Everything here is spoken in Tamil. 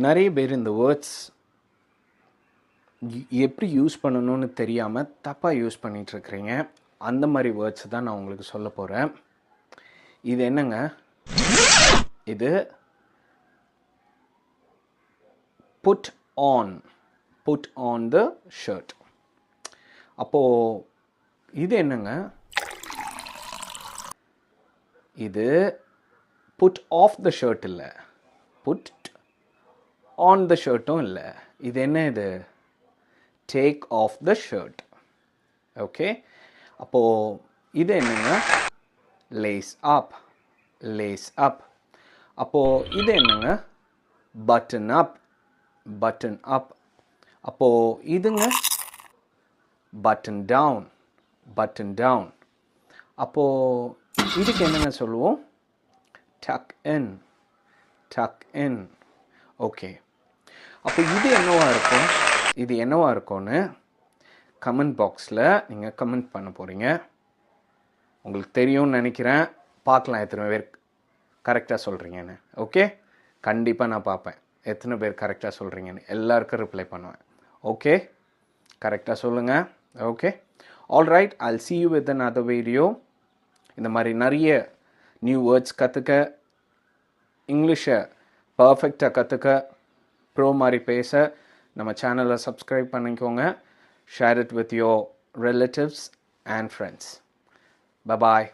நிறைய பேர் இந்த வேர்ட்ஸ் எப்படி யூஸ் பண்ணணும்னு தெரியாமல் தப்பாக யூஸ் பண்ணிகிட்ருக்கிறீங்க. அந்த மாதிரி வேர்ட்ஸ் தான் நான் உங்களுக்கு சொல்ல போகிறேன். இது என்னங்க, இது புட் ஆன் த ஷர்ட். அப்போது இது என்னங்க, இது புட் ஆஃப் த ஷர்ட் இல்லை, புட் ஆன் த ஷர்ட்டும் இல்லை. இது என்ன, இது take off the shirt. Okay, அப்போது இது என்னங்க, லேஸ் அப். அப்போது இது என்னங்க, பட்டன் அப். அப்போது இதுங்க, பட்டன் டவுன். அப்போது இதுக்கு என்னங்க சொல்லுவோம், டக் இன். ஓகே, அப்போ இது என்னவா இருக்கும்னு கமெண்ட் பாக்ஸில் நீங்கள் கமெண்ட் பண்ண போகிறீங்க. உங்களுக்கு தெரியும்னு நினைக்கிறேன். பார்க்கலாம் எத்தனை பேர் கரெக்டாக சொல்கிறீங்கன்னு. ஓகே, கண்டிப்பாக நான் பார்ப்பேன் எத்தனை பேர் கரெக்டாக சொல்கிறீங்கன்னு. எல்லாருக்கும் ரிப்ளை பண்ணுவேன். ஓகே, கரெக்டாக சொல்லுங்கள். Okay, alright, I'll see you with another video. இந்த மாதிரி நிறைய நியூ வேர்ட்ஸ் கற்றுக்க, இங்கிலீஷை பர்ஃபெக்டாக கற்றுக்க, ப்ரோ மாதிரி பேச நம்ம சேனலை சப்ஸ்கிரைப் பண்ணிக்கோங்க. Share it with your relatives and friends. Bye-bye.